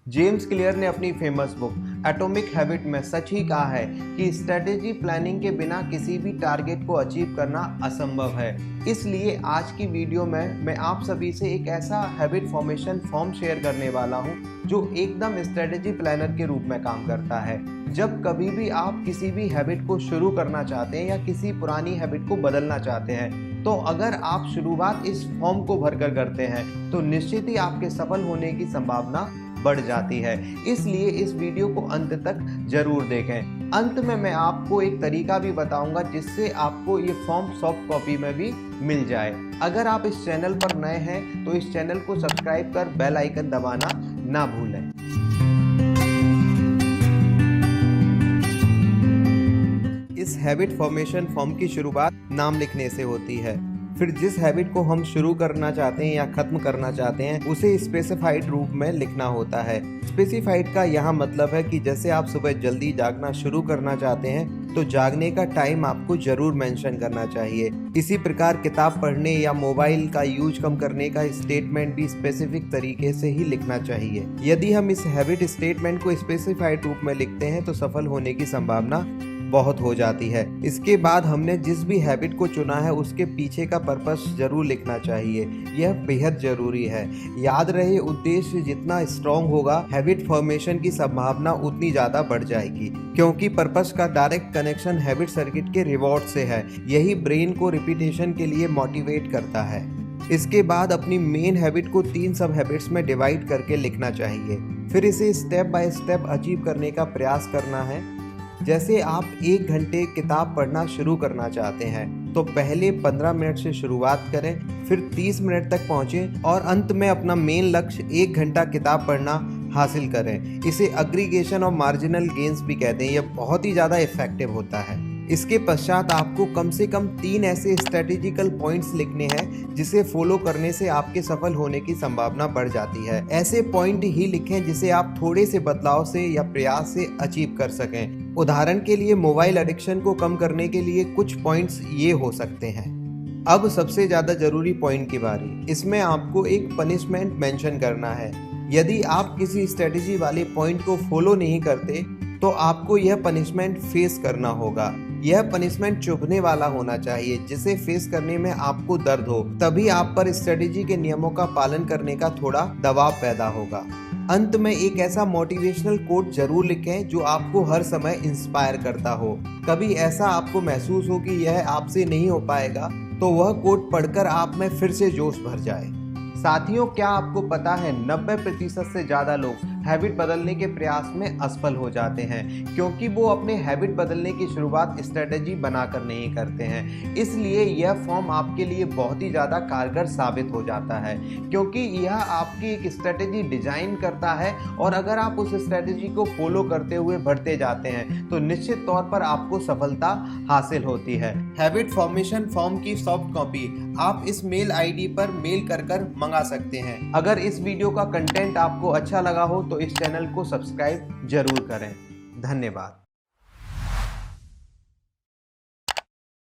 James clear ने अपनी famous book atomic habit में सच ही कहा है कि स्ट्रेटेजी प्लानिंग के बिना किसी भी टारगेट को अचीव करना असंभव है। इसलिए आज की वीडियो में मैं आप सभी से एक ऐसा हैबिट फॉर्मेशन फॉर्म शेयर करने वाला हूं जो एकदम स्ट्रेटेजी प्लानर के रूप में काम करता है। जब कभी भी आप किसी भी हैबिट को शुरू करना चाहते हैं या किसी पुरानी हैबिट को बदलना चाहते हैं, तो अगर आप शुरुआत इस फॉर्म को भरकर करते हैं तो निश्चित ही आपके सफल होने की संभावना बढ़ जाती है। इसलिए इस वीडियो को अंत तक जरूर देखें। अंत में मैं आपको एक तरीका भी बताऊंगा जिससे आपको ये फॉर्म सॉफ्ट कॉपी में भी मिल जाए। अगर आप इस चैनल पर नए हैं तो इस चैनल को सब्सक्राइब कर बेल आइकन दबाना ना भूलें। इस हैबिट फॉर्मेशन फॉर्म की शुरुआत नाम लिखने से होती है। फिर जिस हैबिट को हम शुरू करना चाहते हैं या खत्म करना चाहते हैं उसे स्पेसिफाइड रूप में लिखना होता है। स्पेसिफाइड का यहाँ मतलब है कि जैसे आप सुबह जल्दी जागना शुरू करना चाहते हैं तो जागने का टाइम आपको जरूर मेंशन करना चाहिए। इसी प्रकार किताब पढ़ने या मोबाइल का यूज कम करने का स्टेटमेंट भी स्पेसिफिक तरीके से ही लिखना चाहिए। यदि हम इस हैबिट स्टेटमेंट को स्पेसिफाइड रूप में लिखते हैं तो सफल होने की संभावना बहुत हो जाती है। इसके बाद हमने जिस भी हैबिट को चुना है उसके पीछे का पर्पस जरूर लिखना चाहिए। यह बेहद जरूरी है। याद रहे, उद्देश्य जितना स्ट्रॉन्ग होगा हैबिट फॉर्मेशन की संभावना उतनी ज्यादा बढ़ जाएगी, क्योंकि पर्पस का डायरेक्ट कनेक्शन हैबिट सर्किट के रिवॉर्ड से है। यही ब्रेन को रिपीटेशन के लिए मोटिवेट करता है। इसके बाद अपनी मेन हैबिट को 3 सब हैबिट्स में डिवाइड करके लिखना चाहिए। फिर इसे स्टेप बाय स्टेप अचीव करने का प्रयास करना है। जैसे आप 1 घंटे किताब पढ़ना शुरू करना चाहते हैं तो पहले 15 मिनट से शुरुआत करें, फिर 30 मिनट तक पहुंचें और अंत में अपना मेन लक्ष्य 1 घंटा किताब पढ़ना हासिल करें। इसे एग्रीगेशन और मार्जिनल गेन्स भी कहते हैं। यह बहुत ही ज़्यादा इफेक्टिव होता है। इसके पश्चात आपको कम से कम 3 ऐसे स्ट्रेटेजिकल पॉइंट्स लिखने हैं जिसे फॉलो करने से आपके सफल होने की संभावना बढ़ जाती है। ऐसे पॉइंट ही लिखें जिसे आप थोड़े से बदलाव से या प्रयास से अचीव कर सकें। उदाहरण के लिए मोबाइल एडिक्शन को कम करने के लिए कुछ पॉइंट्स ये हो सकते हैं। अब सबसे ज्यादा जरूरी पॉइंट की बारी। इसमें आपको एक पनिशमेंट मेंशन करना है। यदि आप किसी स्ट्रेटेजी वाले पॉइंट को फॉलो नहीं करते तो आपको यह पनिशमेंट फेस करना होगा। यह पनिशमेंट चुभने वाला होना चाहिए जिसे फेस करने में आपको दर्द हो, तभी आप पर स्ट्रेटेजी के नियमों का पालन करने का थोड़ा दबाव पैदा होगा। अंत में एक ऐसा मोटिवेशनल कोट जरूर लिखें जो आपको हर समय इंस्पायर करता हो। कभी ऐसा आपको महसूस हो कि यह आपसे नहीं हो पाएगा तो वह कोट पढ़कर आप में फिर से जोश भर जाए। साथियों, क्या आपको पता है 90% से ज़्यादा लोग हैबिट बदलने के प्रयास में असफल हो जाते हैं क्योंकि वो अपने हैबिट बदलने की शुरुआत स्ट्रेटेजी बनाकर नहीं करते हैं। इसलिए यह फॉर्म आपके लिए बहुत ही ज़्यादा कारगर साबित हो जाता है क्योंकि यह आपकी एक स्ट्रेटेजी डिजाइन करता है और अगर आप उस स्ट्रेटेजी को फॉलो करते हुए बढ़ते जाते हैं तो निश्चित तौर पर आपको सफलता हासिल होती है। हैबिट फॉर्मेशन फॉर्म की सॉफ्ट कॉपी आप इस मेल आईडी पर मेल कर मंगा सकते हैं। अगर इस वीडियो का कंटेंट आपको अच्छा लगा हो तो इस चैनल को सब्सक्राइब जरूर करें। धन्यवाद।